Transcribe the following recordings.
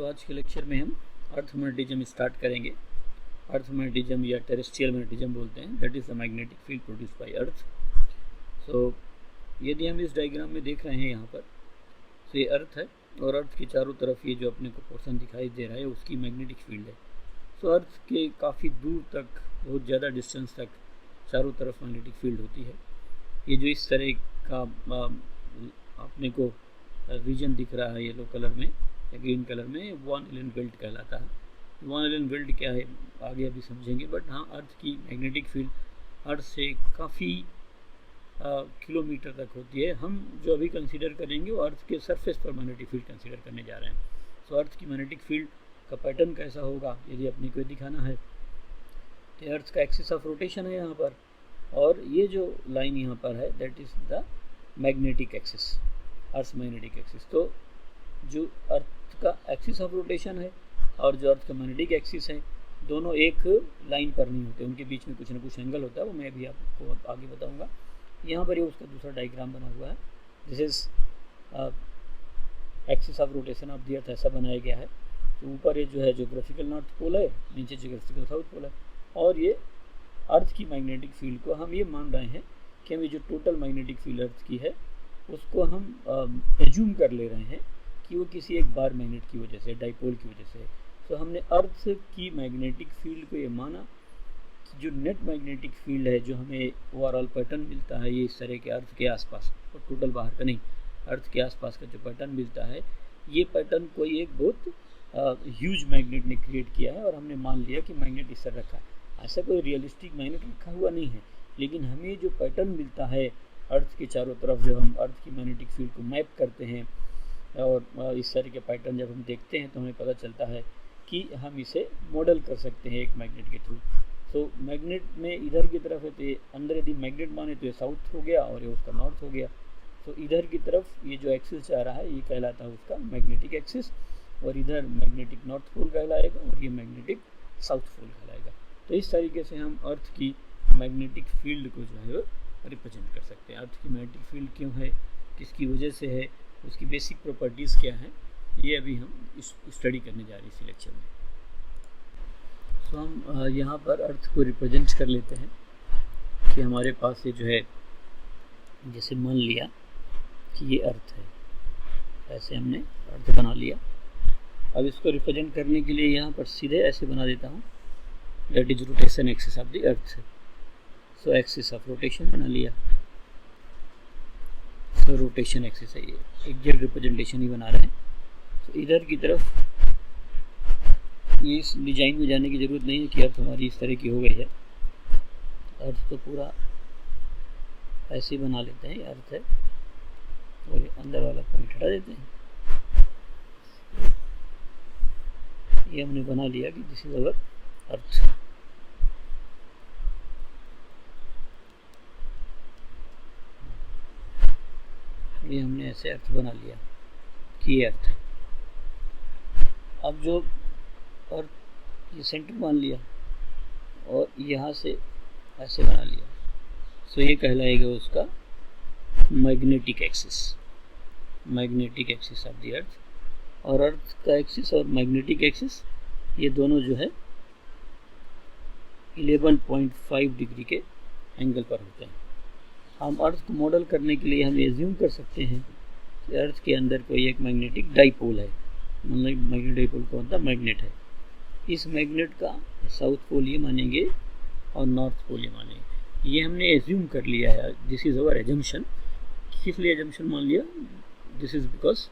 तो आज के लेक्चर में हम अर्थ मैग्नेटिज्म स्टार्ट करेंगे। अर्थ मैग्नेटिज्म या टेरेस्ट्रियल मैग्नेटिज्म बोलते हैं, that is the magnetic field produced by earth. So यदि हम इस डायग्राम में देख रहे हैं यहाँ पर, तो ये अर्थ है और अर्थ के चारों तरफ ये जो अपने को पोर्शन दिखाई दे रहा है उसकी मैग्नेटिक फील्ड है। सो अर्थ के काफ़ी दूर तक, बहुत ज़्यादा डिस्टेंस तक चारों तरफ मैग्नेटिक फील्ड होती है। ये जो इस तरह का अपने को रीजन दिख रहा है येलो कलर में या ग्रीन कलर में, वॉन एलन बेल्ट कहलाता है। वॉन एलन बेल्ट क्या है आगे अभी समझेंगे, बट हाँ, अर्थ की मैग्नेटिक फील्ड अर्थ से काफ़ी किलोमीटर तक होती है। हम जो अभी कंसीडर करेंगे वो अर्थ के सरफेस पर मैग्नेटिक फील्ड कंसीडर करने जा रहे हैं। सो अर्थ की मैग्नेटिक फील्ड का पैटर्न कैसा होगा यदि अपने को दिखाना है, तो अर्थ का एक्सिस ऑफ रोटेशन है यहाँ पर, और ये जो लाइन यहाँ पर है that is the magnetic axis, earth magnetic axis. तो जो अर्थ का एक्सिस ऑफ रोटेशन है और जो अर्थ का मैग्नेटिक एक्सिस है, दोनों एक लाइन पर नहीं होते, उनके बीच में कुछ ना कुछ एंगल होता है, वो मैं भी आपको आगे बताऊंगा। यहाँ पर ये उसका दूसरा डायग्राम बना हुआ है। This is axis of rotation of the earth, ऐसा बनाया गया है। तो ऊपर ये जो है ज्योग्राफिकल नॉर्थ पोल है, नीचे ज्योग्राफिकल साउथ पोल है, और ये अर्थ की मैग्नेटिक फील्ड को हम ये मान रहे हैं कि हम ये जो टोटल मैग्नेटिक फील्ड अर्थ की है उसको हम एज्यूम कर ले रहे हैं कि वो किसी एक बार मैग्नेट की वजह से, डाइपोल की वजह से। तो हमने अर्थ की मैग्नेटिक फील्ड को ये माना कि जो नेट मैग्नेटिक फील्ड है, जो हमें ओवरऑल पैटर्न मिलता है ये इस तरह के अर्थ के आसपास, और टोटल बाहर का नहीं, अर्थ के आसपास का जो पैटर्न मिलता है, ये पैटर्न कोई एक बहुत ह्यूज मैग्नेट ने क्रिएट किया है और हमने मान लिया कि मैग्नेट इस तरह रखा है। ऐसा कोई रियलिस्टिक मैग्नेट रखा हुआ नहीं है, लेकिन हमें जो पैटर्न मिलता है अर्थ के चारों तरफ, जब हम अर्थ की मैग्नेटिक फील्ड को मैप करते हैं और इस तरह के पैटर्न जब हम देखते हैं तो हमें पता चलता है कि हम इसे मॉडल कर सकते हैं एक मैग्नेट के थ्रू। तो मैग्नेट में इधर की तरफ है तो ये अंदर यदि मैग्नेट माने तो ये साउथ हो गया और ये उसका नॉर्थ हो गया। तो इधर की तरफ ये जो एक्सिस जा रहा है ये कहलाता है उसका मैग्नेटिक एक्सिस, और इधर मैग्नेटिक नॉर्थ पोल कहलाएगा और ये मैग्नेटिक साउथ पोल कहलाएगा। तो इस तरीके से हम अर्थ की मैग्नेटिक फील्ड को जो है वो रिप्रेजेंट कर सकते हैं। अर्थ की मैग्नेटिक फील्ड क्यों है, किसकी वजह से है, उसकी बेसिक प्रॉपर्टीज़ क्या हैं, ये अभी हम स्टडी करने जा रहे हैं इस लेक्चर में। तो हम यहाँ पर अर्थ को रिप्रेजेंट कर लेते हैं कि हमारे पास ये जो है, जैसे मान लिया कि ये अर्थ है, ऐसे हमने अर्थ बना लिया। अब इसको रिप्रेजेंट करने के लिए यहाँ पर सीधे ऐसे बना देता हूँ, that is rotation axis of the earth. So axis of rotation बना लिया। सो रोटेशन एक्सिस है, ये एग्जैक्ट रिप्रेजेंटेशन ही बना रहे हैं। तो इधर की तरफ ये इस डिजाइन में जाने की ज़रूरत नहीं है कि अर्थ हमारी इस तरह की हो गई है। अर्थ तो पूरा ऐसे ही बना लेते हैं, ये अर्थ है, और ये अंदर वाला पॉइंट हटा देते हैं। ये हमने बना लिया कि दिस इज अवर अर्थ। ये हमने ऐसे अर्थ बना लिया कि ये अर्थ है। अब जो अर्थ ये सेंटर मान लिया और यहाँ से ऐसे बना लिया, सो ये कहलाएगा उसका magnetic axis, magnetic axis of the earth. और अर्थ का एक्सिस और मैग्नेटिक एक्सिस ये दोनों जो है 11.5 डिग्री के एंगल पर होते हैं। हम अर्थ को मॉडल करने के लिए हम एज्यूम कर सकते हैं कि अर्थ के अंदर कोई एक मैग्नेटिक डाइपोल है, मतलब मैग्नेटिक डाइपोल कौन सा मैग्नेट है। इस मैग्नेट का साउथ पोल ये मानेंगे और नॉर्थ पोल ये मानेंगे। ये हमने एज्यूम कर लिया है, दिस इज़ अवर एजम्पशन। किस लिए एजम्पशन मान लिया, दिस इज़ बिकॉज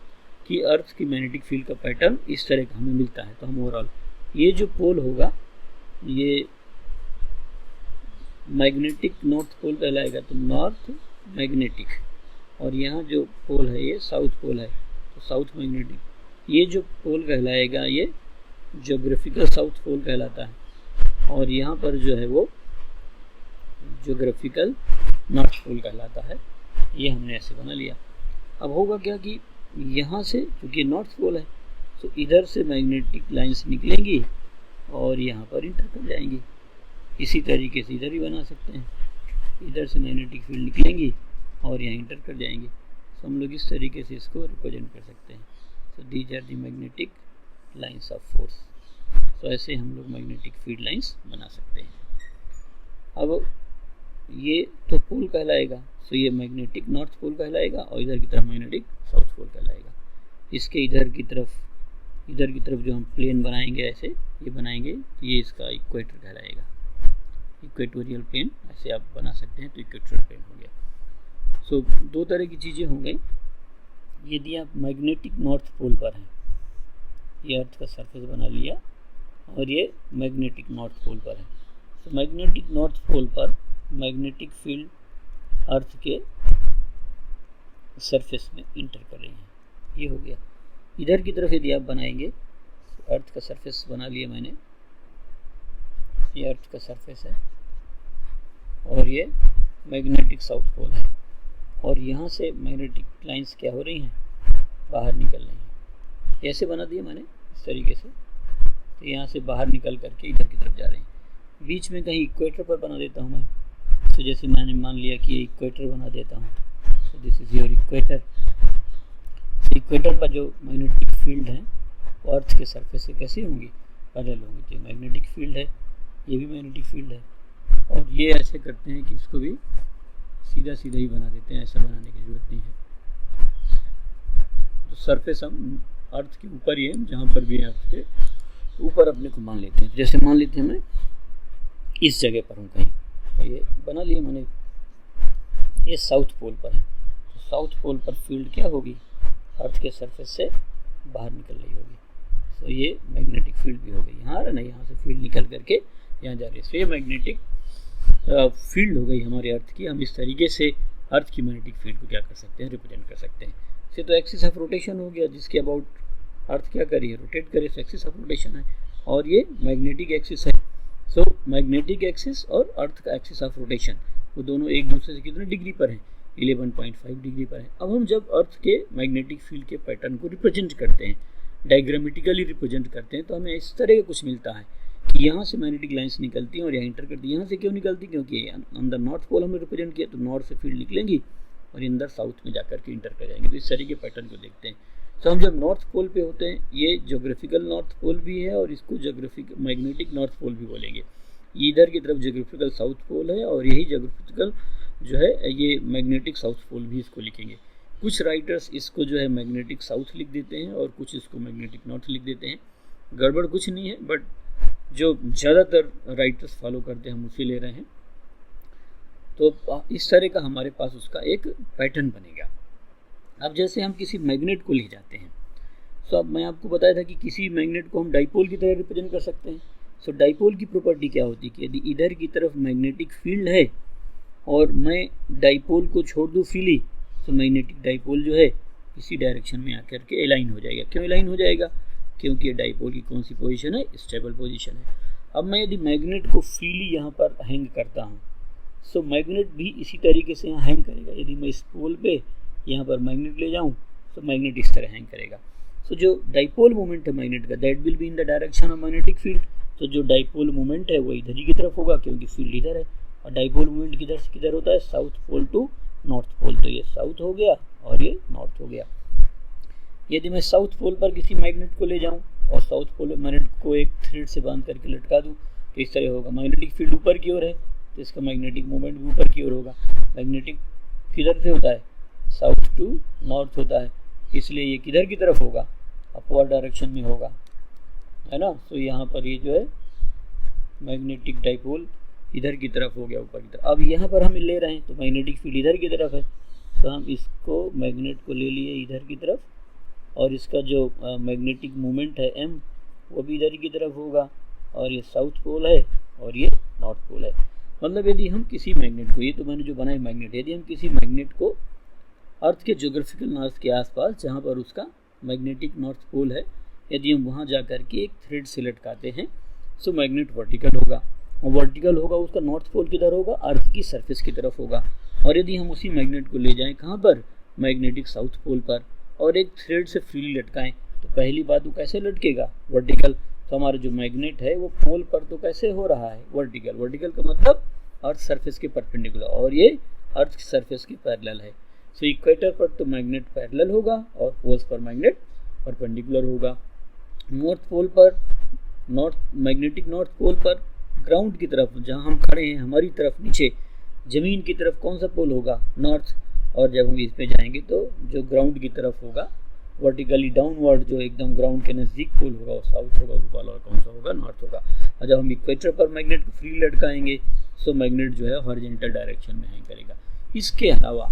कि अर्थ की मैग्नेटिक फील्ड का पैटर्न इस तरह का हमें मिलता है। तो हम ओवरऑल ये जो पोल होगा ये मैग्नेटिक नॉर्थ पोल कहलाएगा, तो नॉर्थ मैग्नेटिक, और यहाँ जो पोल है ये साउथ पोल है, तो साउथ मैग्नेटिक। ये जो पोल कहलाएगा ये ज्योग्राफिकल साउथ पोल कहलाता है, और यहाँ पर जो है वो ज्योग्राफिकल नॉर्थ पोल कहलाता है। ये हमने ऐसे बना लिया। अब होगा क्या कि यहाँ से, क्योंकि नॉर्थ पोल है, तो इधर से मैग्नेटिक लाइंस निकलेंगी और यहाँ पर इंटर कर जाएंगी। इसी तरीके से इधर भी बना सकते हैं, इधर से मैग्नेटिक फील्ड निकलेंगी और यहाँ इंटर कर जाएंगी। तो हम लोग इस तरीके से इसको रिप्रेजेंट कर सकते हैं। So these are the magnetic lines of force. तो ऐसे हम लोग मैग्नेटिक फील्ड लाइंस बना सकते हैं। अब ये तो पोल कहलाएगा, तो ये मैग्नेटिक नॉर्थ पोल कहलाएगा और इधर की तरफ मैग्नेटिक साउथ पोल कहलाएगा। इसके इधर की तरफ जो हम प्लेन बनाएंगे ऐसे ये बनाएंगे तो ये इसका इक्वेटर कहलाएगा। इक्वेटोरियल प्लेन ऐसे आप बना सकते हैं, तो इक्वेटोरियल प्लेन हो गया। सो दो तरह की चीज़ें हो गई। यदि आप मैग्नेटिक नॉर्थ पोल पर हैं, ये अर्थ का सरफेस बना लिया और ये मैग्नेटिक नॉर्थ पोल पर है, तो मैग्नेटिक नॉर्थ पोल पर मैग्नेटिक फील्ड अर्थ के सरफेस में इंटर कर रही है, ये हो गया। इधर की तरफ यदि आप बनाएंगे तो अर्थ का सरफेस बना लिया मैंने, ये अर्थ का सरफेस है और ये मैग्नेटिक साउथ पोल है और यहाँ से मैग्नेटिक लाइंस क्या हो रही हैं, बाहर निकल रही हैं। ऐसे बना दिया मैंने इस तरीके से, तो यहाँ से बाहर निकल करके इधर की तरफ जा रही हैं। बीच में कहीं इक्वेटर पर बना देता हूँ मैं, तो जैसे मैंने मान लिया कि ये इक्वेटर बना देता हूँ, तो this is your equator. Equator पर जो मैग्नेटिक फील्ड है वो अर्थ के सरफेस से कैसी होंगी, पैरेलल होंगी। तो मैग्नेटिक फील्ड है, ये भी मैग्नेटिक फील्ड है और ये ऐसे करते हैं कि इसको भी सीधा ही बना देते हैं, ऐसा बनाने की जरूरत नहीं है। तो सरफेस हम अर्थ के ऊपर ही है, जहाँ पर भी अर्थ के ऊपर अपने को मान लेते हैं। जैसे मान लेते हैं मैं इस जगह पर हूँ कहीं, तो ये बना लिया मैंने, ये साउथ पोल पर है, तो साउथ पोल पर फील्ड क्या होगी, अर्थ के सरफेस से बाहर निकल रही होगी। तो ये मैग्नेटिक फील्ड भी हो गई, यहाँ ना यहाँ से फील्ड निकल करके यहाँ जा रही है। तो ये मैग्नेटिक फील्ड हो गई हमारे अर्थ की। हम इस तरीके से अर्थ की मैग्नेटिक फील्ड को क्या कर सकते हैं, रिप्रेजेंट कर सकते हैं। इसे तो एक्सिस ऑफ रोटेशन हो गया, जिसके अबाउट अर्थ क्या करिए, रोटेट करे, तो एक्सिस ऑफ रोटेशन है। और ये मैग्नेटिक एक्सिस है। सो मैग्नेटिक एक्सिस और अर्थ का एक्सिस ऑफ रोटेशन वो दोनों एक दूसरे से कितने डिग्री पर हैं, 11.5 डिग्री पर है। अब हम जब अर्थ के मैग्नेटिक फील्ड के पैटर्न को रिप्रेजेंट करते हैं, डायग्रामेटिकली रिप्रेजेंट करते हैं, तो हमें इस तरह का कुछ मिलता है कि यहाँ से मैग्नेटिक लाइंस निकलती हैं और यहाँ इंटर करती हैं। यहाँ से क्यों निकलती, क्योंकि अंदर नॉर्थ पोल हमने रिप्रेजेंट किया, तो नॉर्थ से फील्ड निकलेंगी और अंदर साउथ में जाकर के इंटर कर जाएंगे। तो इस तरीके के पैटर्न को देखते हैं। तो हम जब नॉर्थ पोल पे होते हैं, ये जोग्राफिकल नॉर्थ पोल भी है और इसको जोग्राफिक मैग्नेटिक नॉर्थ पोल भी बोलेंगे। इधर की तरफ जोग्राफिकल साउथ पोल है और यही जोग्राफिकल जो है ये मैग्नेटिक साउथ पोल भी इसको लिखेंगे। कुछ राइटर्स इसको जो है मैग्नेटिक साउथ लिख देते हैं और कुछ इसको मैग्नेटिक नॉर्थ लिख देते हैं। गड़बड़ कुछ नहीं है, बट जो ज़्यादातर राइटर्स फॉलो करते हैं हम उसी ले रहे हैं। तो इस तरह का हमारे पास उसका एक पैटर्न बनेगा। अब जैसे हम किसी मैग्नेट को ले जाते हैं, तो अब मैं आपको बताया था कि किसी मैग्नेट को हम डाइपोल की तरह रिप्रेजेंट कर सकते हैं। सो डाइपोल की प्रॉपर्टी क्या होती है कि यदि इधर की तरफ मैग्नेटिक फील्ड है और मैं डाइपोल को छोड़ दूँ फ्रीली, तो मैग्नेटिक डाइपोल जो है इसी डायरेक्शन में आकर के अलाइन हो जाएगा। क्यों अलाइन हो जाएगा, क्योंकि डाइपोल की कौन सी पोजीशन है, स्टेबल पोजीशन है। अब मैं यदि मैग्नेट को फ्रीली यहाँ पर हैंग करता हूँ, सो मैग्नेट भी इसी तरीके से यहाँ हैंग करेगा। यदि मैं इस पोल पे यहाँ पर मैग्नेट ले जाऊँ तो मैग्नेट इस तरह हैंग करेगा। सो जो डाइपोल मोमेंट है मैग्नेट का, that will be in the direction of magnetic field. तो जो डाइपोल मोमेंट है वो इधर ही की तरफ होगा, क्योंकि फील्ड इधर है। और डाइपोल मोमेंट किधर से किधर होता है, south pole to north pole. तो ये साउथ हो गया और ये नॉर्थ हो गया। यदि मैं साउथ पोल पर किसी मैग्नेट को ले जाऊँ और साउथ पोल मैग्नेट को एक थ्रेड से बांध करके लटका दूँ, तो इस तरह होगा। मैग्नेटिक फील्ड ऊपर की ओर है तो इसका मैग्नेटिक मोमेंट भी ऊपर की ओर होगा। मैग्नेटिक किधर से होता है, साउथ टू नॉर्थ होता है, इसलिए ये किधर की तरफ होगा, अपवर्ड डायरेक्शन में होगा, है ना। तो यहाँ पर ये जो है मैग्नेटिक डाइपोल इधर की तरफ हो गया, ऊपर की तरफ। अब यहाँ पर हम ले रहे हैं तो मैग्नेटिक फील्ड इधर की तरफ है, तो हम इसको मैग्नेट को ले लिए इधर की तरफ और इसका जो मैग्नेटिक मोमेंट है m वो भी इधर की तरफ होगा। और ये साउथ पोल है और ये नॉर्थ पोल है। मतलब यदि हम किसी मैग्नेट को, ये तो मैंने जो बनाया मैग्नेट, यदि हम किसी मैग्नेट को अर्थ के ज्योग्राफिकल नॉर्थ के आसपास जहाँ पर उसका मैग्नेटिक नॉर्थ पोल है, यदि हम वहाँ जा कर के एक थ्रेड से लटकाते हैं, सो मैग्नेट वर्टिकल होगा। और वर्टिकल होगा उसका नॉर्थ पोल किधर होगा, अर्थ की सरफेस की तरफ होगा। और यदि हम उसी मैग्नेट को ले जाएं कहाँ पर, मैग्नेटिक साउथ पोल पर, और एक थ्रेड से फ्रीली लटकाएं, तो पहली बात वो कैसे लटकेगा, वर्टिकल। तो हमारा जो मैग्नेट है वो पोल पर तो कैसे हो रहा है, वर्टिकल। वर्टिकल का मतलब अर्थ सरफेस के परपेंडिकुलर, और ये अर्थ की सरफेस के पैरेलल है। सो इक्वेटर पर तो मैग्नेट पैरेलल होगा और पोल्स पर मैग्नेट परपेंडिकुलर होगा। नॉर्थ पोल पर, मैग्नेटिक नॉर्थ पोल पर ग्राउंड की तरफ जहाँ हम खड़े हैं हमारी तरफ नीचे ज़मीन की तरफ कौन सा पोल होगा? नॉर्थ। और जब हम इस पे जाएंगे तो जो ग्राउंड की तरफ होगा वर्टिकली डाउनवर्ड, जो एकदम ग्राउंड के नज़दीक पोल होगा वो साउथ होगा, ऊपर वाला कौन सा होगा? नॉर्थ होगा। और जब हम इक्वेटर पर मैग्नेट को फ्री लटकाएंगे तो मैग्नेट जो है हॉरिजॉन्टल डायरेक्शन में हैंग करेगा। इसके अलावा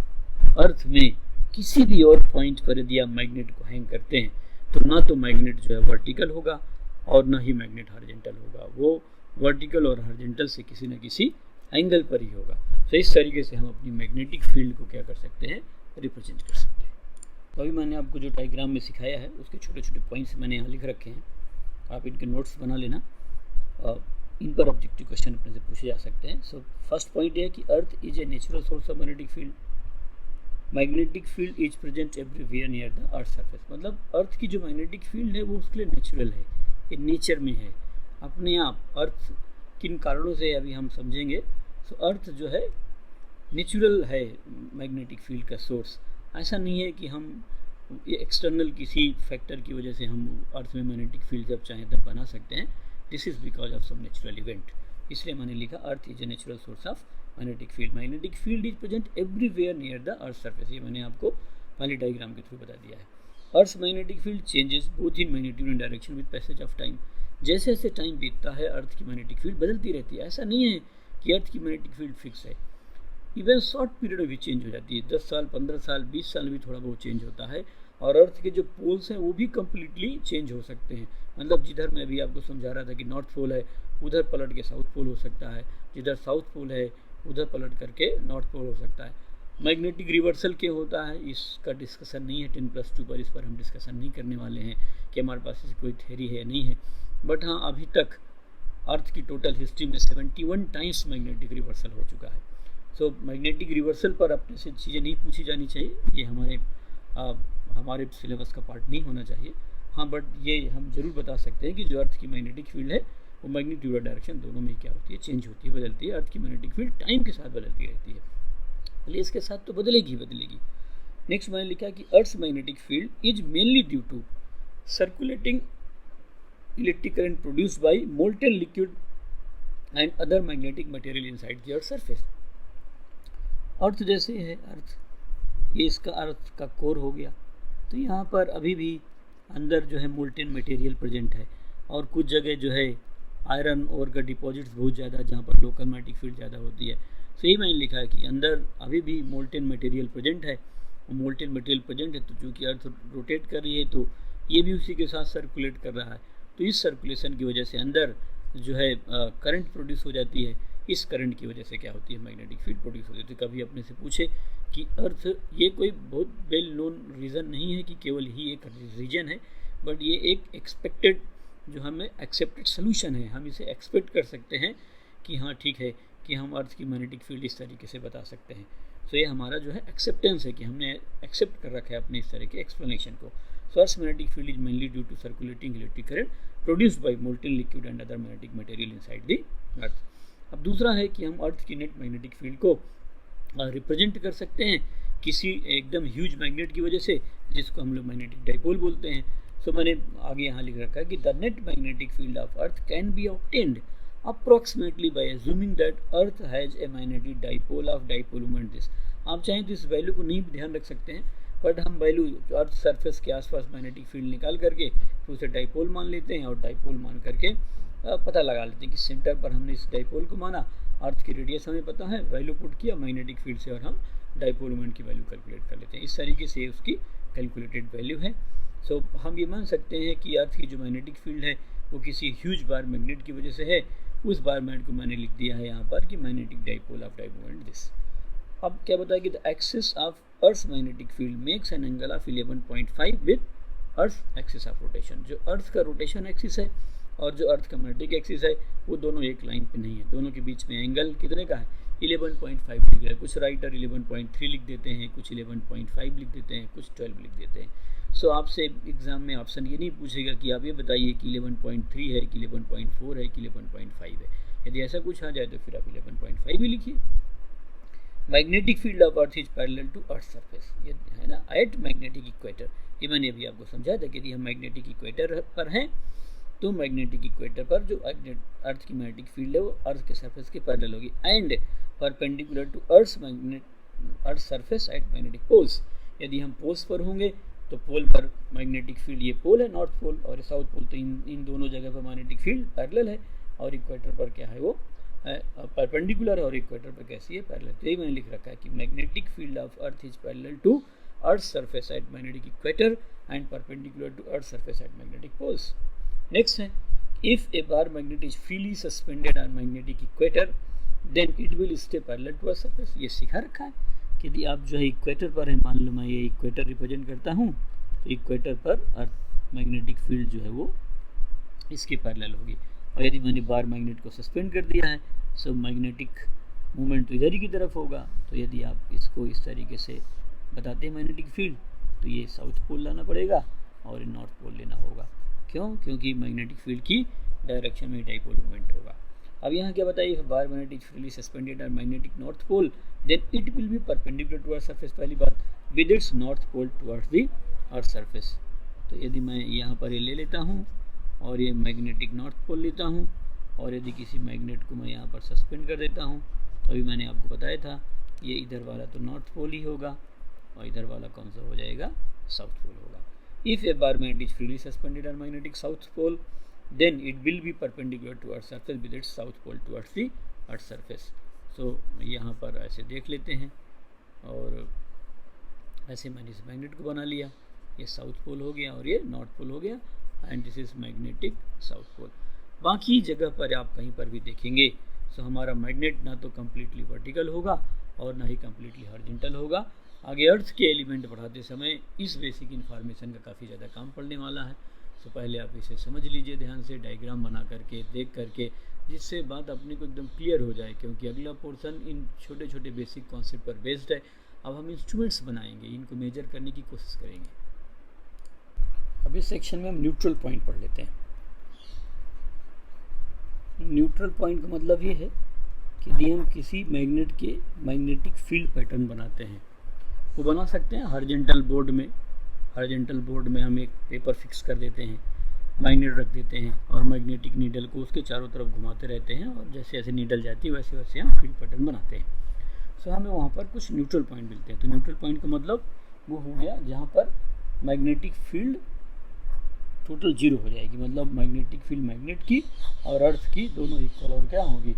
अर्थ में किसी भी और पॉइंट पर यदि आप मैग्नेट को हैंग करते हैं तो ना तो मैग्नेट जो है वर्टिकल होगा और ना ही मैग्नेट हॉरिजॉन्टल होगा, वो वर्टिकल और हॉरिजॉन्टल से किसी न किसी एंगल पर ही होगा। तो इस तरीके से हम अपनी मैग्नेटिक फील्ड को क्या कर सकते हैं? रिप्रेजेंट कर सकते हैं। तो अभी मैंने आपको जो डायग्राम में सिखाया है उसके छोटे छोटे पॉइंट्स मैंने यहाँ लिख रखे हैं, आप इनके नोट्स बना लेना और इन पर ऑब्जेक्टिव क्वेश्चन अपने से पूछे जा सकते हैं। सो फर्स्ट पॉइंट है कि अर्थ is a natural source of magnetic field. Magnetic field is present everywhere near the earth surface. मतलब अर्थ की जो मैग्नेटिक फील्ड है वो उसके लिए नेचुरल है, ये नेचर में है अपने आप। अर्थ किन कारणों से अभी हम समझेंगे। तो अर्थ जो है नेचुरल है मैग्नेटिक फील्ड का सोर्स। ऐसा नहीं है कि हम ये एक्सटर्नल किसी फैक्टर की वजह से हम अर्थ में मैग्नेटिक फील्ड जब चाहें तब बना सकते हैं। This is because of some natural event. इसलिए मैंने लिखा earth is a natural source of magnetic field. Magnetic field is present everywhere near the earth surface. ये मैंने आपको पहले डायग्राम के थ्रू बता दिया है। अर्थ magnetic field changes both in magnitude and direction with passage of time. जैसे जैसे टाइम बीतता है अर्थ की मैग्नेटिक फील्ड बदलती रहती है। ऐसा नहीं है कि अर्थ की मैग्नेटिक फील्ड फिक्स है। इवन शॉर्ट पीरियड में भी चेंज हो जाती है। 10 साल, 15 साल, 20 साल भी थोड़ा बहुत चेंज होता है। और अर्थ के जो पोल्स हैं वो भी कम्प्लीटली चेंज हो सकते हैं। मतलब जिधर मैं अभी आपको समझा रहा था कि नॉर्थ पोल है उधर पलट के साउथ पोल हो सकता है, जिधर साउथ पोल है उधर पलट करके नॉर्थ पोल हो सकता है। मैग्नेटिक रिवर्सल क्या होता है इसका डिस्कशन नहीं है 10+2 पर, इस पर हम डिस्कशन नहीं करने वाले हैं कि हमारे पास इसकी कोई थ्योरी है नहीं है। बट हाँ, अभी तक अर्थ की टोटल हिस्ट्री में 71 टाइम्स मैग्नेटिक रिवर्सल हो चुका है। सो मैग्नेटिक रिवर्सल पर अपने से चीज़ें नहीं पूछी जानी चाहिए, ये हमारे सिलेबस का पार्ट नहीं होना चाहिए। हाँ, बट ये हम जरूर बता सकते हैं कि जो अर्थ की मैग्नेटिक फील्ड है वो मैग्नीट्यूड और डायरेक्शन दोनों में क्या होती है? चेंज होती है, बदलती है। अर्थ की मैग्नेटिक फील्ड टाइम के साथ बदलती रहती है, इसलिए इसके साथ तो बदलेगी बदलेगी। नेक्स्ट मैंने लिखा कि earth magnetic field is mainly due to circulating electric current produced by molten liquid and other magnetic material inside the earth surface. Earth जैसे है, अर्थ ये इसका अर्थ का कोर हो गया, तो यहाँ पर अभी भी अंदर जो है मोल्टेन मटेरियल प्रेजेंट है और कुछ जगह जो है आयरन और का डिपॉजिट्स बहुत ज़्यादा जहाँ पर लोकल मैग्नेटिक फील्ड ज़्यादा होती है। सही मैंने लिखा है कि अंदर अभी भी मोल्टेन मटेरियल प्रेजेंट है। मोल्टेन मटेरियल प्रेजेंट है तो चूँकि अर्थ रोटेट कर रही है तो ये भी उसी के साथ सर्कुलेट कर रहा है। तो इस सर्कुलेशन की वजह से अंदर जो है करंट प्रोड्यूस हो जाती है। इस करंट की वजह से क्या होती है? मैग्नेटिक फील्ड प्रोड्यूस होती है। तो कभी अपने से पूछे कि अर्थ ये कोई बहुत वेल नोन रीज़न नहीं है कि केवल ही एक रीजन है, बट ये एक एक्सपेक्टेड जो हमें एक्सेप्टेड सोल्यूशन है। हम इसे एक्सपेक्ट कर सकते हैं कि हाँ ठीक है कि हम अर्थ की मैग्नेटिक फील्ड इस तरीके से बता सकते हैं। तो ये हमारा जो है एक्सेप्टेंस है कि हमने एक्सेप्ट कर रखा है अपने इस तरह के एक्सप्लेनेशन को। So Earth's magnetic field is mainly due to circulating electric current produced by molten liquid and other magnetic material inside the Earth. अब दूसरा है कि हम अर्थ की नेट मैग्नेटिक फील्ड को रिप्रेजेंट कर सकते हैं किसी एकदम ह्यूज मैग्नेट की वजह से, जिसको हम लोग मैग्नेटिक डाइपोल बोलते हैं। सो मैंने आगे यहाँ लिख रखा है कि the net magnetic field of earth can be obtained approximately by assuming that earth has a magnetic dipole of dipole moment this. आप चाहें तो इस वैल्यू को नहीं ध्यान रख सकते हैं, बट हम वैल्यू अर्थ सरफेस के आसपास मैग्नेटिक फील्ड निकाल करके फिर उसे डाइपोल मान लेते हैं और डाइपोल मान करके पता लगा लेते हैं कि सेंटर पर हमने इस डाइपोल को माना, अर्थ की रेडियस हमें पता है, वैल्यू पुट किया मैग्नेटिक फील्ड से और हम डाइपोल मोमेंट की वैल्यू कैलकुलेट कर लेते हैं। इस तरीके से उसकी कैलकुलेटेड वैल्यू है। सो हम ये मान सकते हैं कि अर्थ की जो मैग्नेटिक फील्ड है वो किसी ह्यूज बार मैग्नेट की वजह से है। उस बार मैग्नेट को मैंने लिख दिया है यहाँ पर कि magnetic dipole of dipole moment this. अब क्या बताया कि the axis of earth magnetic field makes an angle of 11.5 with earth axis of rotation. जो अर्थ का रोटेशन एक्सिस है और जो अर्थ का मैग्नेटिक एक्सिस है वो दोनों एक लाइन पे नहीं है, दोनों के बीच में एंगल कितने का है? 11.5 डिग्री है। कुछ राइटर 11.3 लिख देते हैं, कुछ 11.5 लिख देते हैं, कुछ 12 लिख देते हैं। सो आपसे एग्जाम में ऑप्शन ये नहीं पूछेगा कि आप ये बताइए कि 11.3 है कि 11.4 है कि 11.5 है। यदि ऐसा कुछ आ जाए तो फिर आप 11.5 ही लिखिए। Magnetic field of earth is parallel to earth surface, ये है ना, एट मैग्नेटिक इक्वेटर। ये मैंने अभी आपको समझाया था कि यदि हम मैग्नेटिक इक्वेटर पर हैं तो मैग्नेटिक इक्वेटर पर जो अर्थ की मैग्नेटिक फील्ड है वो अर्थ के सरफेस के पैरेलल होगी, and perpendicular to earth surface at magnetic poles. यदि हम पोल्स पर होंगे तो पोल पर मैग्नेटिक फील्ड, ये पोल है नॉर्थ पोल और साउथ पोल, तो इन दोनों जगह पर मैग्नेटिक फील्ड पैरेलल है, और इक्वेटर पर क्या है वो परपेंडिकुलर है, और इक्वेटर पर कैसी है, पैरेलल। तो यही मैंने लिख रखा है कि magnetic field of earth is parallel to earth surface at magnetic equator and perpendicular to earth surface at magnetic poles. Next है, if a bar magnet is freely suspended on magnetic equator then it will stay parallel to earth surface. ये सिखा रखा है कि यदि आप जो है इक्वेटर पर है, मान लो मैं ये इक्वेटर रिप्रेजेंट करता हूँ, तो इक्वेटर पर अर्थ मैग्नेटिक फील्ड जो है वो इसके पैरेलल होगी, और यदि मैंने बार मैग्नेट को सस्पेंड कर दिया है सो मैग्नेटिक मूवमेंट तो इधर ही की तरफ होगा। तो यदि आप इसको इस तरीके से बताते हैं मैग्नेटिक फील्ड, तो ये साउथ पोल लाना पड़ेगा और नॉर्थ पोल लेना होगा। क्यों? क्योंकि मैग्नेटिक फील्ड की डायरेक्शन में डाइपोल मूवमेंट होगा। अब यहाँ क्या बताइए, if bar magnet is freely suspended on magnetic north pole then it will be perpendicular to earth surface, पहली बात, with its north pole towards the earth surface. तो यदि मैं यहाँ पर ये ले लेता हूँ और ये मैग्नेटिक नॉर्थ पोल लेता हूँ, और यदि किसी मैग्नेट को मैं यहाँ पर सस्पेंड कर देता हूँ, तो अभी मैंने आपको बताया था ये इधर वाला तो नॉर्थ पोल ही होगा और इधर वाला कौन सा हो जाएगा, साउथ पोल होगा। If a bar magnet is freely suspended on magnetic south pole then it will be perpendicular to earth surface with its south pole towards the earth surface। so यहाँ पर ऐसे देख लेते हैं, और ऐसे मैंने इस मैग्नेट को बना लिया, ये साउथ पोल हो गया और ये नॉर्थ पोल हो गया, and this is magnetic south pole. बाकी जगह पर आप कहीं पर भी देखेंगे सो हमारा मैग्नेट ना तो कम्प्लीटली वर्टिकल होगा और ना ही कम्प्लीटली हॉरिजॉन्टल होगा। आगे अर्थ के एलिमेंट पढ़ाते समय इस बेसिक इन्फॉर्मेशन का काफ़ी ज़्यादा काम पड़ने वाला है। तो पहले आप इसे समझ लीजिए ध्यान से, डायग्राम बना करके, देख करके, जिससे बात अपने को एकदम क्लियर हो जाए, क्योंकि अगला पोर्शन इन छोटे छोटे बेसिक कॉन्सेप्ट पर बेस्ड है। अब हम इंस्ट्रूमेंट्स बनाएंगे, इनको मेजर करने की कोशिश करेंगे। अब इस सेक्शन में हम न्यूट्रल पॉइंट पढ़ लेते हैं। न्यूट्रल पॉइंट का मतलब ये है कि यदि हम किसी मैग्नेट के मैग्नेटिक फील्ड पैटर्न बनाते हैं, वो बना सकते हैं हॉरिजॉन्टल बोर्ड में। हॉरिजॉन्टल बोर्ड में हम एक पेपर फिक्स कर देते हैं, मैग्नेट रख देते हैं और मैग्नेटिक नीडल को उसके चारों तरफ घुमाते रहते हैं, और जैसे जैसे नीडल जाती है वैसे वैसे हम फील्ड पैटर्न बनाते हैं। सो हमें वहाँ पर कुछ न्यूट्रल पॉइंट मिलते हैं। तो न्यूट्रल पॉइंट का मतलब वो हो गया जहाँ पर मैग्नेटिक फील्ड टोटल जीरो हो जाएगी, मतलब मैग्नेटिक फील्ड मैग्नेट की और अर्थ की दोनों इक्वल और क्या होगी,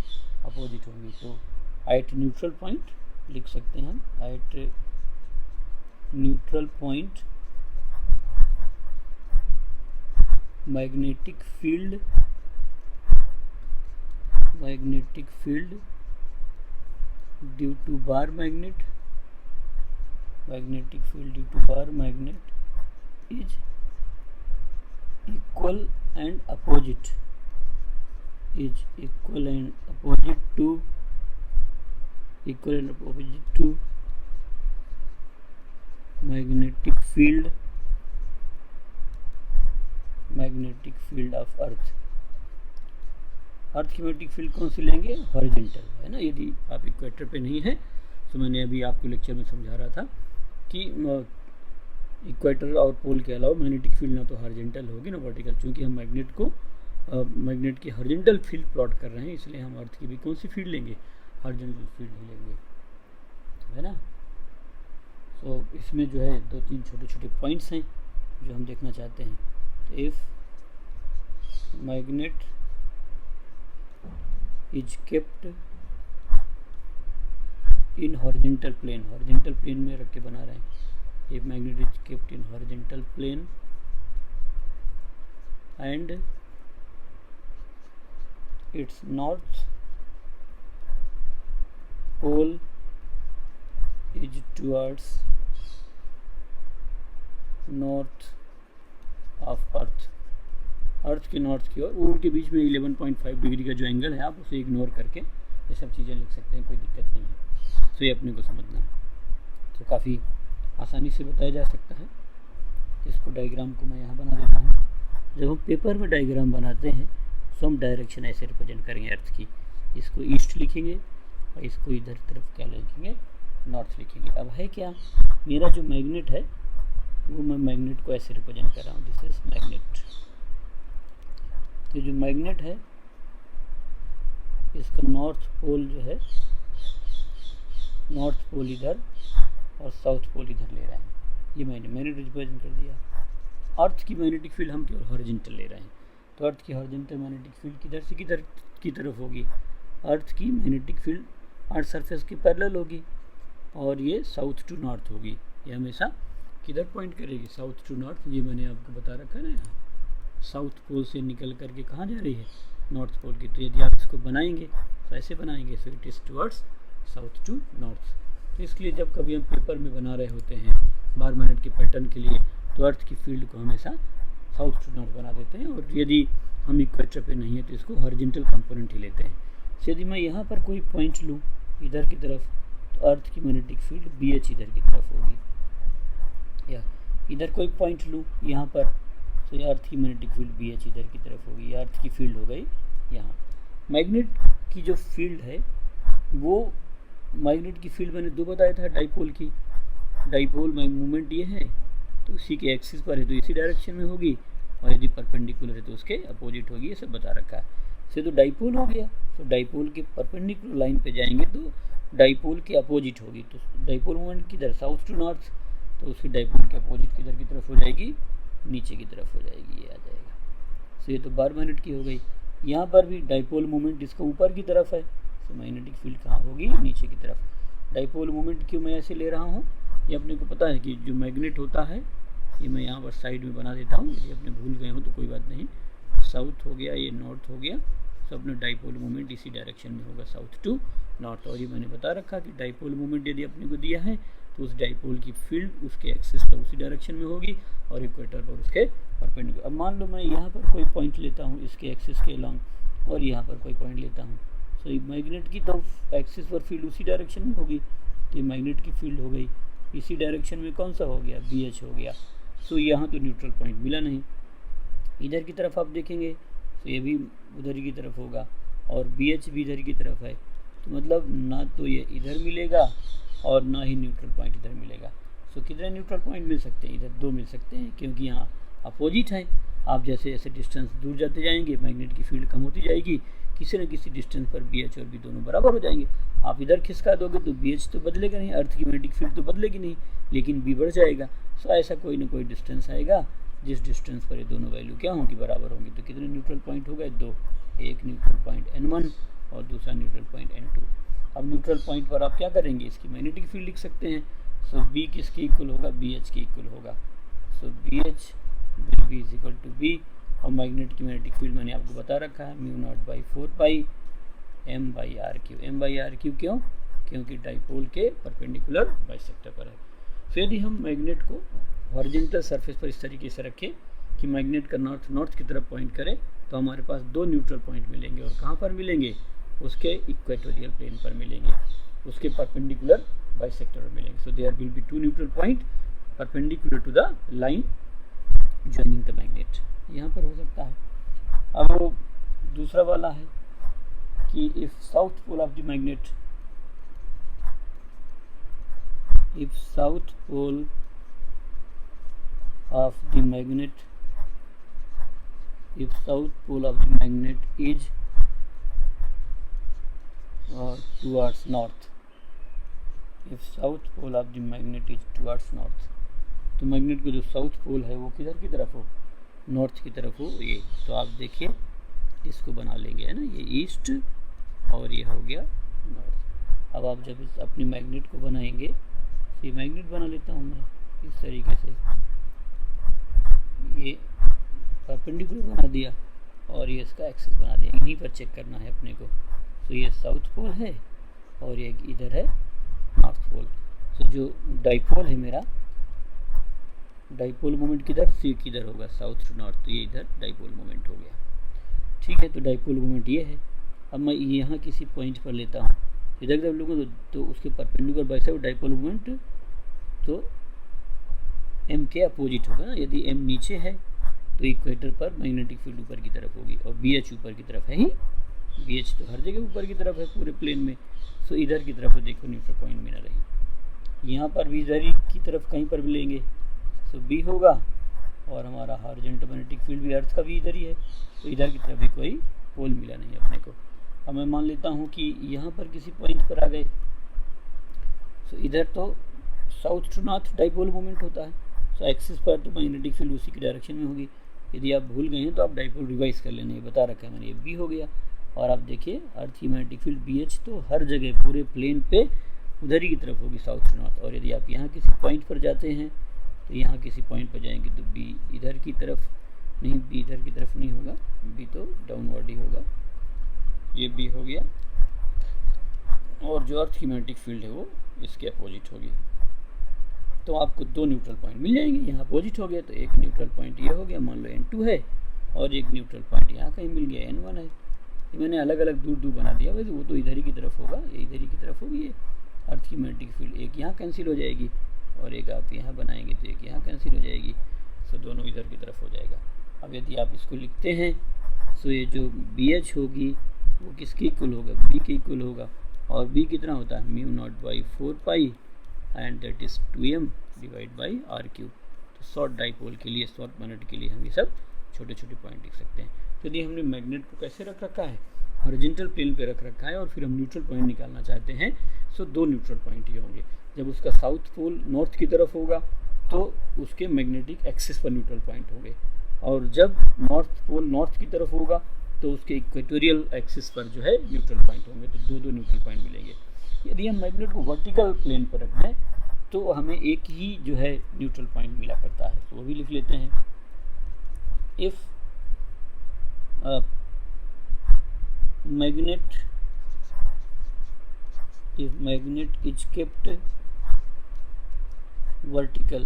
अपोजिट होंगी। तो एट न्यूट्रल पॉइंट लिख सकते हैं हम, at neutral point magnetic field due to bar magnet, magnetic field due to bar magnet is equal and opposite to magnetic field of earth। Earth की मैग्नेटिक फील्ड कौन सी लेंगे, horizontal, है ना। यदि आप इक्वेटर पे नहीं है तो मैंने अभी आपको लेक्चर में समझा रहा था कि इक्वेटर और पोल के अलावा मैग्नेटिक फील्ड ना तो हॉरिजॉन्टल होगी ना वर्टिकल, क्योंकि हम मैग्नेट की हॉरिजॉन्टल फील्ड प्लॉट कर रहे हैं, इसलिए हम अर्थ की भी कौन सी फील्ड लेंगे, हॉरिजॉन्टल फील्ड ही लेंगे, है ना। तो इसमें जो है दो तीन छोटे छोटे पॉइंट्स हैं जो हम देखना चाहते हैं। तो if magnet is kept in horizontal plane, horizontal plane में रख के बना रहे हैं, if magnet is kept in horizontal plane and its north pole is towards north of earth, अर्थ के नॉर्थ की ओर, उनके बीच में 11.5 डिग्री का जो एंगल है आप उसे इग्नोर करके ये सब चीज़ें लिख सकते हैं, कोई दिक्कत नहीं है। तो ये अपने को समझना है, तो काफ़ी आसानी से बताया जा सकता है। इसको डायग्राम को मैं यहाँ बना देता हूँ। जब हम पेपर में डायग्राम बनाते हैं तो हम डायरेक्शन ऐसे रिप्रेजेंट करेंगे अर्थ की, इसको ईस्ट लिखेंगे और इसको इधर तरफ क्या लिखेंगे, नॉर्थ लिखेंगे। अब है क्या, मेरा जो मैग्नेट है वो मैं मैग्नेट को ऐसे रिप्रेजेंट कर रहा हूँ, दिस इज मैग्नेट। तो जो मैग्नेट है इसका नॉर्थ पोल जो है, नॉर्थ पोल इधर और साउथ पोल इधर ले रहे हैं, ये मैंने मैग्नेट रिप्रेजेंट कर दिया। अर्थ की मैग्नेटिक फील्ड हम केवल हॉरिजॉन्टल ले रहे हैं, तो अर्थ की हॉरिजॉन्टल मैग्नेटिक फील्ड किधर से किधर की तरफ होगी, अर्थ की मैग्नेटिक फील्ड अर्थ सरफेस के पैरेलल होगी और ये साउथ टू नॉर्थ होगी। ये हमेशा किधर पॉइंट करेगी, साउथ टू नॉर्थ। ये मैंने आपको बता रखा है ना, यहाँ साउथ पोल से निकल करके कहाँ जा रही है, नॉर्थ पोल की। तो यदि आप इसको बनाएंगे तो ऐसे बनाएंगे, so it is towards south to north. तो इसलिए जब कभी हम पेपर में बना रहे होते हैं बार मैग्नेट के पैटर्न के लिए, तो अर्थ की फील्ड को हमेशा साउथ टू नॉर्थ बना देते हैं, और यदि हम इक्वेटर पे नहीं है तो इसको हॉरिजॉन्टल कंपोनेंट ही लेते हैं। तो यदि मैं यहाँ पर कोई पॉइंट लूँ इधर की तरफ, तो अर्थ की मैग्नेटिक फील्ड BH इधर की तरफ होगी, या इधर कोई पॉइंट लूँ यहाँ पर, तो ये अर्थ की मैग्नेटिक फील्ड BH इधर की तरफ होगी, या अर्थ की फील्ड हो गई यहाँ। मैग्नेट की जो फील्ड है वो, मैग्नेट की फील्ड मैंने दो बताया था, डाइपोल की, डाइपोल मूवमेंट ये है तो उसी के एक्सिस पर है तो इसी डायरेक्शन में होगी, और यदि परपेंडिकुलर है तो उसके अपोजिट होगी, ये सब बता रखा है। से तो डाइपोल हो गया, तो डाइपोल के परपेंडिकुलर लाइन पे जाएंगे तो डाइपोल के अपोजिट होगी, तो डाइपोल मूवमेंट किधर, साउथ टू नॉर्थ, तो उसकी डाइपोल के अपोजिट किधर की तरफ हो जाएगी, नीचे की तरफ हो जाएगी, ये आ जाएगा। सो ये तो बार मैग्नेट की हो गई। यहाँ पर भी डाइपोल मूवमेंट इसका ऊपर की तरफ है, तो मैग्नेटिक फील्ड कहाँ होगी, नीचे की तरफ। डाइपोल मूवमेंट क्यों मैं ऐसे ले रहा हूँ, ये अपने को पता है कि जो मैग्नेट होता है, ये मैं यहाँ पर साइड में बना देता हूँ, यदि अपने भूल गए हो तो कोई बात नहीं। साउथ हो गया, ये नॉर्थ हो गया, तो अपना डाइपोल मूवमेंट इसी डायरेक्शन में होगा, साउथ टू नॉर्थ। और ये मैंने बता रखा कि डाइपोल मूवमेंट यदि अपने को दिया है तो उस डाइपोल की फील्ड उसके एक्सिस पर उसी डायरेक्शन में होगी और इक्वेटर पर उसके परपेंडिकुलर। अब मान लो मैं यहाँ पर कोई पॉइंट लेता हूँ इसके एक्सिस के अलॉन्ग, और यहाँ पर कोई पॉइंट लेता हूँ, सो मैग्नेट की तो एक्सिस पर फील्ड उसी डायरेक्शन में होगी, तो ये मैग्नेट की फील्ड हो गई इसी डायरेक्शन में, कौन सा हो गया, BH हो गया। सो यहाँ तो न्यूट्रल पॉइंट मिला नहीं। इधर की तरफ आप देखेंगे तो ये भी उधर ही की तरफ होगा और BH भी इधर की तरफ है, तो मतलब ना तो ये इधर मिलेगा और ना ही न्यूट्रल पॉइंट इधर मिलेगा। सो कितने न्यूट्रल पॉइंट मिल सकते हैं, इधर दो मिल सकते हैं, क्योंकि यहाँ अपोजिट है। आप जैसे जैसे डिस्टेंस दूर जाते जाएंगे मैग्नेट की फील्ड कम होती जाएगी, किसी न किसी डिस्टेंस पर BH और B दोनों बराबर हो जाएंगे। आप इधर खिसका दोगे तो BH तो बदलेगा नहीं, अर्थ की मैग्नेटिक फील्ड तो बदलेगी नहीं, लेकिन B बढ़ जाएगा। सो ऐसा कोई ना कोई डिस्टेंस आएगा जिस डिस्टेंस पर ये दोनों वैल्यू क्या होंगी, बराबर होंगी। तो कितने न्यूट्रल पॉइंट हो गए, दो, एक न्यूट्रल पॉइंट N1 और दूसरा न्यूट्रल पॉइंट N2। अब न्यूट्रल पॉइंट पर आप क्या करेंगे, इसकी मैग्नेटिक फील्ड लिख सकते हैं। सो B किसके इक्वल होगा, BH के इक्वल होगा। So BH will be is equal to B, और मैग्नेट की मैग्नेटिक फील्ड मैंने आपको बता रखा है, μ0/4π m/r3। m/r3 क्यों, क्योंकि डाइपोल के परपेंडिकुलर बाइसेक्टर पर है। तो यदि हम मैग्नेट को हॉरिजॉन्टल सरफेस पर इस तरीके से रखें कि मैग्नेट का नॉर्थ की तरफ पॉइंट करे, तो हमारे पास दो न्यूट्रल पॉइंट मिलेंगे। और कहाँ पर मिलेंगे, उसके इक्वेटोरियल प्लेन पर मिलेंगे, उसके परपेंडिकुलर बाइसेक्टर पर मिलेंगे। So there will be two neutral point perpendicular to the line joining the magnet. यहाँ पर हो सकता है। अब वो दूसरा वाला है कि if south pole of the magnet, if south pole of the magnet is towards north, if south pole of the magnet is towards north, तो मैग्नेट का जो साउथ पोल है वो किधर की तरफ हो, नॉर्थ की तरफ हो। ये तो आप देखिए इसको बना लेंगे, है ना, ये ईस्ट और ये हो गया नॉर्थ। अब आप जब इस अपनी मैग्नेट को बनाएंगे, ये मैग्नेट बना लेता हूँ मैं इस तरीके से, ये परपेंडिकुलर बना दिया और ये इसका एक्सिस बना दिया, इन्हीं पर चेक करना है अपने को। तो ये साउथ पोल है और ये इधर है नॉर्थ पोल। तो जो डाइपोल है मेरा, डाइपोल मोमेंट किधर से किधर होगा, साउथ टू नॉर्थ, तो ये इधर डाइपोल मोमेंट हो गया। ठीक है, तो डाइपोल मोमेंट ये है। अब मैं यहाँ किसी पॉइंट पर लेता हूँ, इधर जब लूँगा तो उसके परपेंडिकुलर बाइसेक्टर डाइपोल मोमेंट तो M के अपोजिट होगा ना। यदि M नीचे है तो इक्वेटर पर मैग्नेटिक फील्ड ऊपर की तरफ होगी, और BH ऊपर की तरफ है ही, BH तो हर जगह ऊपर की तरफ है पूरे प्लेन में। सो इधर की तरफ देखो न्यूट्रल पॉइंट मिला रही। यहाँ पर भी इधर ही की तरफ कहीं पर भी लेंगे तो बी होगा, और हमारा हॉरिजॉन्टल मैग्नेटिक फील्ड भी अर्थ का भी इधर ही है, तो इधर की तरफ भी कोई पोल मिला नहीं अपने को। अब मैं मान लेता हूँ कि यहाँ पर किसी पॉइंट पर आ गए, तो इधर तो south to north dipole moment होता है, तो एक्सिस पर तो मैग्नेटिक फील्ड उसी की डायरेक्शन में होगी। यदि आप भूल गए हैं तो आप डाइपोल रिवाइज कर लेना, ये बता रखा है मैंने, ये बी हो गया। और आप देखिए अर्थ की मैग्नेटिक फील्ड बी एच तो हर जगह पूरे प्लेन पे उधर ही की तरफ होगी, साउथ टू नॉर्थ। और यदि आप यहाँ किसी पॉइंट पर जाते हैं तो यहाँ किसी पॉइंट पर जाएंगे तो बी इधर की तरफ नहीं, बी इधर की तरफ नहीं होगा, बी तो डाउनवर्ड ही होगा, ये बी हो गया। और जो अर्थ की मैग्नेटिक फील्ड है वो इसके अपोजिट होगी, तो आपको दो न्यूट्रल पॉइंट मिल जाएंगे। यहाँ अपोजिट हो गया तो एक न्यूट्रल पॉइंट ये हो गया, मान लो N2 है, और एक न्यूट्रल पॉइंट यहाँ कहीं मिल गया N1 है। ये मैंने अलग अलग दूर दूर बना दिया, वैसे वो तो इधर ही की तरफ होगा, ये इधर ही की तरफ होगी। ये अर्थ की मैग्नेटिक फील्ड एक यहाँ कैंसिल हो जाएगी, और एक आप यहाँ बनाएंगे तो एक यहाँ कैंसिल हो जाएगी, तो दोनों इधर की तरफ हो जाएगा। अब यदि आप इसको लिखते हैं तो ये जो बी एच होगी वो किसके इक्वल होगा, बी के इक्वल होगा। और बी कितना होता है, μ0/4π and that is 2m divide by R cube. तो शॉर्ट डाइपोल के लिए, शॉर्ट मैग्नेट के लिए हम ये सब छोटे छोटे पॉइंट लिख सकते हैं। तो यदि हमने मैग्नेट को कैसे रख रखा है, हॉरिजॉन्टल प्लेन पे रख रखा है, और फिर हम न्यूट्रल पॉइंट निकालना चाहते हैं, सो दो न्यूट्रल पॉइंट ही होंगे। जब उसका साउथ पोल नॉर्थ की तरफ होगा तो उसके मैग्नेटिक एक्सिस पर न्यूट्रल पॉइंट होंगे, और जब नॉर्थ पोल नॉर्थ की तरफ होगा तो उसके इक्वेटोरियल एक्सिस पर जो है न्यूट्रल पॉइंट होंगे, तो दो दो न्यूट्रल पॉइंट मिलेंगे। यदि हम मैग्नेट को वर्टिकल प्लेन पर रख दें तो हमें एक ही जो है न्यूट्रल पॉइंट मिला करता है, तो वो भी लिख लेते हैं। If magnet is kept vertical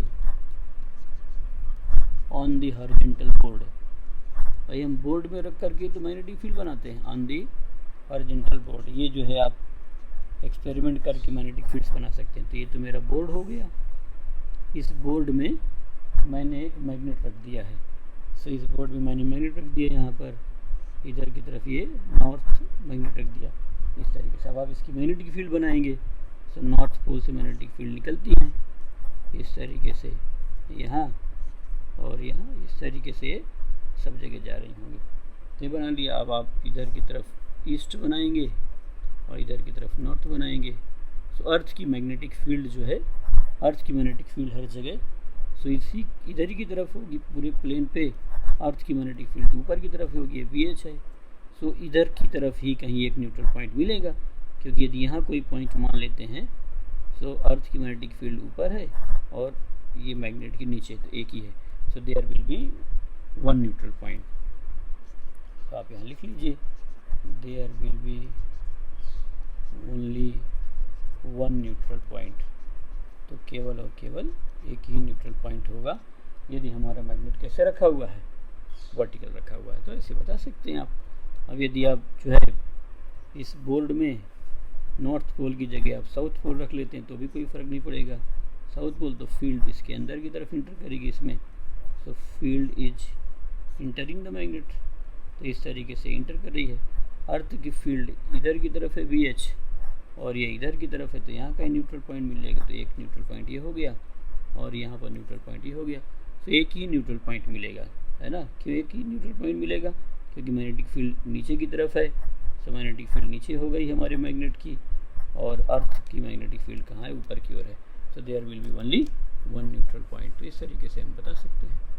on the horizontal board, भाई हम बोर्ड में रख करके तो मैग्नेटिक फील्ड बनाते हैं ऑन दी हॉरिजॉन्टल बोर्ड। ये जो है आप एक्सपेरिमेंट करके मैग्नेटिक फील्ड्स बना सकते हैं। तो ये तो मेरा बोर्ड हो गया, इस बोर्ड में मैंने एक मैग्नेट रख दिया है, सो इस बोर्ड में मैंने मैग्नेट रख दिया, यहाँ पर इधर की तरफ ये नॉर्थ मैग्नेट रख दिया। इस तरीके से अब आप इसकी मैग्नेटिक फील्ड बनाएंगे, सो नॉर्थ पोल से मैग्नेटिक फील्ड निकलती है इस तरीके से यहाँ और यहाँ, इस तरीके से ये सब जगह जा रही होंगी। तो ये बना लिया। अब आप इधर की तरफ ईस्ट बनाएंगे और इधर की तरफ नॉर्थ बनाएंगे। सो अर्थ की मैग्नेटिक फील्ड जो है, अर्थ की मैग्नेटिक फील्ड हर जगह सो इसी इधर ही की तरफ होगी, पूरे प्लेन पे अर्थ की मैग्नेटिक फील्ड ऊपर की तरफ होगी, ये वी एच है। सो इधर की तरफ ही कहीं एक न्यूट्रल पॉइंट मिलेगा, क्योंकि यदि यहाँ कोई पॉइंट मान लेते हैं सो अर्थ की मैग्नेटिक फील्ड ऊपर है और ये मैग्नेट के नीचे, तो एक ही है। So there will be one neutral point. तो आप यहाँ लिख लीजिए, there will be only one neutral point. तो केवल और केवल एक ही न्यूट्रल पॉइंट होगा यदि हमारा मैग्नेट कैसे रखा हुआ है, वर्टिकल रखा हुआ है। तो ऐसे बता सकते हैं आप। अब यदि आप जो है इस बोर्ड में नॉर्थ पोल की जगह आप साउथ पोल रख लेते हैं तो भी कोई फ़र्क नहीं पड़ेगा। साउथ पोल तो फील्ड इसके अंदर की तरफ इंटर करेगी इसमें, so field is entering the magnet, तो इस तरीके से इंटर कर रही है। अर्थ की फील्ड इधर की तरफ है वी एच और ये इधर की तरफ है, तो यहाँ का न्यूट्रल पॉइंट मिल जाएगा। तो एक न्यूट्रल पॉइंट ये हो गया और यहाँ पर न्यूट्रल पॉइंट ये हो गया। तो एक ही न्यूट्रल पॉइंट मिलेगा, है ना। क्यों एक ही न्यूट्रल पॉइंट मिलेगा? क्योंकि मैग्नेटिक फील्ड नीचे की तरफ है, तो मैग्नेटिक फील्ड नीचे हो गई हमारे मैग्नेट की, और अर्थ की मैग्नेटिक फील्ड कहाँ है? ऊपर की ओर है। So there will be only one neutral point. तो इस तरीके से हम बता सकते हैं।